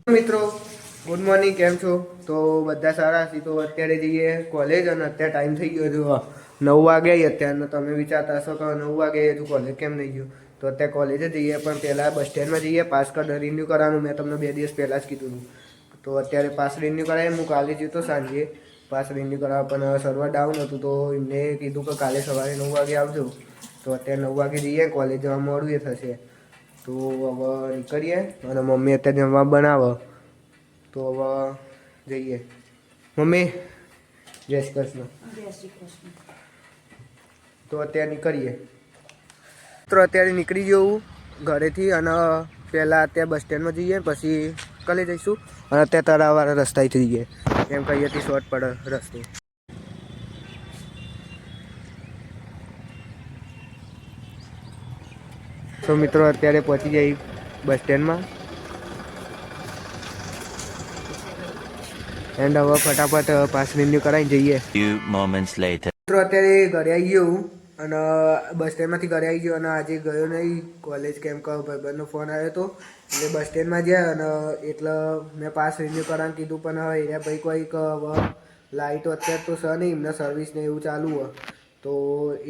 મિત્રો good morning, કેમ છો? તો બધા સારા છે. તો અત્યારે જઈએ કોલેજ અને અત્યારે ટાઈમ થઈ ગયો જો 9 વાગે. અત્યારનો તમે વિચારતા હશો કે 9 વાગે હજુ કોલેજ કેમ નહીં ગયું? તો અત્યારે કોલેજે જઈએ, પણ પહેલાં બસ સ્ટેન્ડમાં જઈએ. પાસ કાર્ડ રિન્યૂ કરવાનું મેં તમને 2 દિવસ પહેલાં જ કીધું હતું. તો અત્યારે પાસ રિન્યૂ કરાવી. હું કાલે જતો સાંજે પાસ રિન્યૂ કરાવવા, પણ સર્વર ડાઉન હતું. તો એમને કીધું કે કાલે સવારે 9 વાગે આવજો. તો અત્યારે 9 વાગે જઈએ, કોલેજ જવા મોડું એ થશે. તો હવે નીકળીએ અને મમ્મી અત્યારે જમવા બનાવો. તો હવે જઈએ. મમ્મી જય શ્રી કૃષ્ણ. જય શ્રી કૃષ્ણ. તો અત્યારે નીકળીએ. તો અત્યારે નીકળી જવું ઘરેથી, અને પહેલાં અત્યારે બસ સ્ટેન્ડમાં જઈએ, પછી કાલે જઈશું. અને અત્યારે તળાવવાળા રસ્તાથી જઈએ, કેમ કે અહીંયાથી શોર્ટ પડે રસ્તો. તો મિત્રો અત્યારે પહોંચી જઈ બસ સ્ટેન્ડમાં. એન્ડ હવે ફટાફટ પાસ રિન્યુ કરાવી જઈએ. મિત્રો અત્યારે ઘરે આવી ગયો અને બસ સ્ટેન્ડમાંથી ઘરે આવી ગયો, અને આજે ગયો નહીં કોલેજ, કેમ કે ભાઈબંધનો ફોન આવ્યો હતો. એટલે બસ સ્ટેન્ડમાં ગયા અને એટલે મેં પાસ રિન્યુ કરવાનું કીધું, પણ હવે ભાઈ કોઈક લાઇટો અત્યારે તો છે નહીં, એમને સર્વિસ ને એવું ચાલુ હોય. તો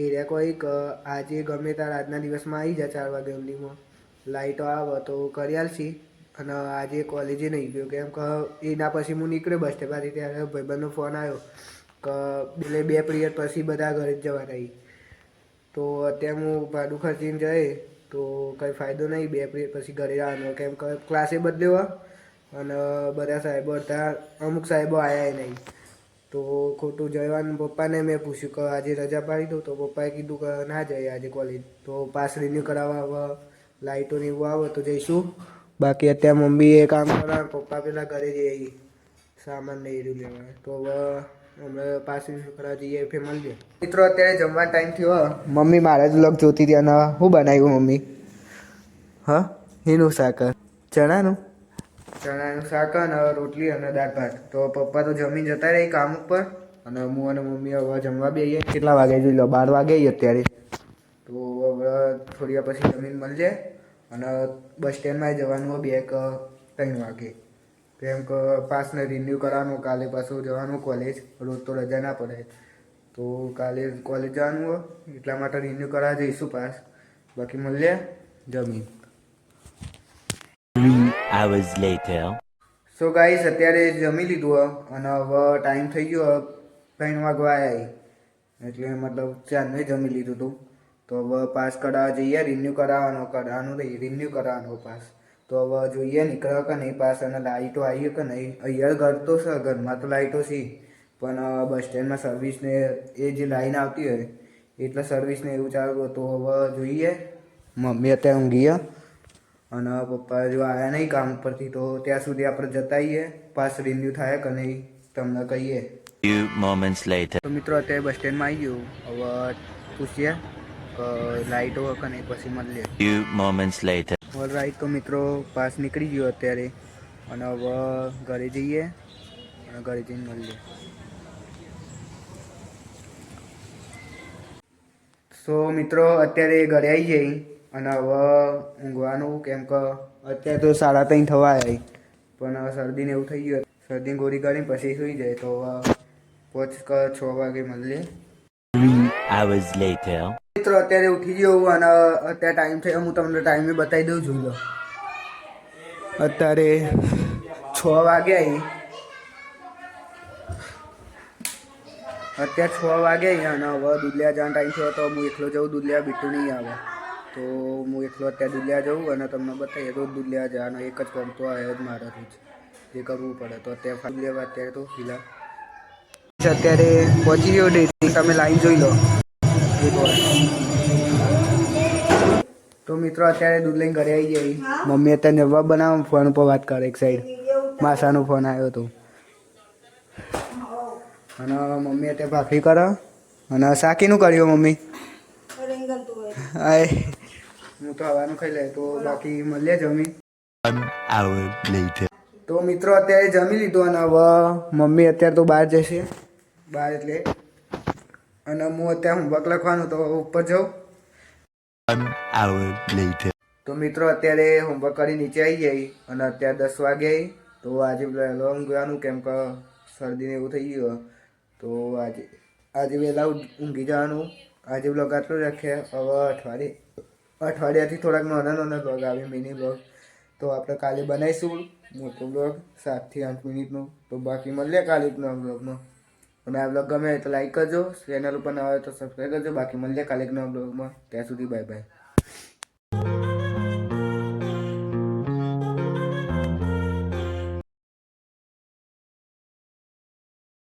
એરિયા કોઈક આજે ગમે ત્યારે આજના દિવસમાં આવી જાય 4 વાગે સુધીમાં લાઇટો આવે તો કરી આલશી. અને આજે કોલેજે નહીં ગયો, કેમ કે એના પછી હું નીકળ્યો બસ સ્ટેન્ડમાંથી. ત્યારે ભાઈબંધનો ફોન આવ્યો કે 2 પિરિયડ પછી બધા ઘરે જ જવા રહી. તો અત્યારે હું ભાડું ખર્ચીને જાય તો કંઈ ફાયદો નહીં. 2 પિરિયડ પછી ઘરે આવવાનો, કેમ કે ક્લાસે બદલ્યો અને બધા સાહેબો હતા, અમુક સાહેબો આવ્યા નહીં. તો ખોટું જવાનું. પપ્પાને મેં પૂછ્યું કે આજે રજા પાડી દઉં, તો પપ્પાએ કીધું કે ના જાય આજે કોલેજ. તો પાસ રિન્યૂ કરાવવા હવે લાઇટો ને એવું આવે તો જઈશું. બાકી અત્યારે મમ્મી એ કામ કરે, પપ્પા પેલા ઘરે જઈ સામાન ને એવું લેવા. તો હવે અમે પાસ રિન્યૂ કરાવવા જઈએ, ફેર મળીએ. મિત્રો અત્યારે જમવાનો ટાઈમ થયો. મમ્મી મારા જ વ્લોગ જોતી હતી. અને શું બનાવ્યું મમ્મી? હા, એનું શાક, ચણાનું શાક અને રોટલી અને દાળ ભાત. તો પપ્પા તો જમીન જતા રહી કામ ઉપર, અને હું અને મમ્મી હવે જમવા બેસીએ. કેટલા વાગે જોઈ લો, 12 વાગે અત્યારે. તો હવે થોડી વાર પછી જમીન મળીએ અને બસ સ્ટેન્ડમાં જવાનું 2-3 વાગે, કેમ કે પાસને રિન્યૂ કરવાનું. કાલે પાછું જવાનું કોલેજ, રોજ તો રજા ના પડે. તો કાલે કોલેજ જવાનું હોય એટલા માટે રિન્યૂ કરાવવા જઈશું પાસ. બાકી મળીએ જમીન. સો ગાઈસ અત્યારે જમી લીધું અને હવે ટાઈમ થઈ ગયો 3 વાગવા આવ્યા. એટલે મતલબ 4 જમી લીધું હતું. તો હવે પાસ કઢાવવા જઈએ. રિન્યૂ કરાવવાનું નહીં, રિન્યૂ કરાવવાનો પાસ. તો હવે જોઈએ નીકળે કે નહીં પાસ, અને લાઇટો આવી કે નહીં. અહીંયા ઘર તો છે, ઘરમાં તો લાઇટો છે, પણ બસ સ્ટેન્ડમાં સર્વિસને એ જે લાઈન આવતી હોય એટલે સર્વિસને એવું ચાલુ હતું. હવે જોઈએ. મમ્મી અત્યારે ઊંઘી અને પપ્પા જો આવ્યા નહીં કામ ઉપરથી, તો ત્યાં સુધી આપણે જતા આવીએ. પાસ રિન્યૂ થાય કે નહીં તમને કહીએ. તો મિત્રો અત્યારે બસ સ્ટેન્ડમાં આવી ગયું. હવે પૂછીએ કે લાઇટો હોય કે નહીં, પછી મળીએ. ઓલરાઈટ. તો મિત્રો પાસ નીકળી ગયો અત્યારે, અને હવે ઘરે જઈએ અને ઘરે જઈને મળીએ. સો મિત્રો અત્યારે ઘરે આવી જઈ અને હવે ઊંઘવાનું, કેમ કે અત્યારે તો 3:30 થવા આવી. પણ શરદીને એવું થઈ ગયું, શરદીની ગોળી કરીને પછી સૂઈ જાય. તો હવે 6 વાગે મળીએ. મિત્રો અત્યારે ઉઠી ગયો અને અત્યારે ટાઈમ થયો. હું તમને ટાઈમે બતાવી દઉં છું. અત્યારે 6 વાગે આવી. અત્યારે 6 વાગે અને હવે દૂધ લેવા જવાનો ટાઈમ થયો. તો હું એકલો જાઉં દૂધ લેવા, બીટું નહીં આવે. તો હું એકલો અત્યારે દૂધ લેવા જાઉં અને તમને બતાવીએ. રોજ દૂધ લેવા જવાનો એક જ કામ તો આવે જ મારાથી જ, એ કરવું પડે. તો અત્યારે ફાઇલ લેવા અત્યારે તો ફિલહાલ અત્યારે પહોંચી ગયો ડેરી. તમે લાઈન જોઈ લો. તો મિત્રો અત્યારે દૂધ લઈને ઘરે આવી જઈ. મમ્મી અત્યારે જવાબ બનાવો, ફોન ઉપર વાત કરે એક સાઈડ. માસાનો ફોન આવ્યો હતો અને મમ્મી અત્યારે ભાખરી કરે. અને શાકીનું કર્યું મમ્મી? હાય, હું તો હવાનું ખાઈ લે. તો બાકી મળીએ જમી. તો મિત્રો અત્યારે જમી લીધું અને હવે મમ્મી અત્યારે તો બહાર જશે. બહાર એટલે અને હું અત્યારે હોમવર્ક લખવાનું, તો ઉપર જાઉં. તો મિત્રો અત્યારે હોમવર્ક કરી નીચે આવી જાય અને અત્યારે 10 વાગે તો આજે વહેલો ઊંઘવાનું કેમ કે શરદીને એવું થઈ ગયું. તો આજે વહેલા ઊંઘી જવાનું. આજે બ્લોગ આટલો રાખીએ. હવે અઠવાડિયાથી થોડાક નાના બ્લોગ આવે, મિની બ્લોગ. તો આપણે કાલે બનાવીશું મોટો બ્લોગ 7 થી 8 મિનિટનો. તો બાકી મળીએ કાલે એક નવા બ્લોગમાં. અને આ બ્લોગ ગમે તો લાઈક કરજો, ચેનલ ઉપર ન આવે તો સબસ્ક્રાઈબ કરજો. બાકી મળીએ કાલે એક નવા બ્લોગમાં. ત્યાં સુધી બાય બાય.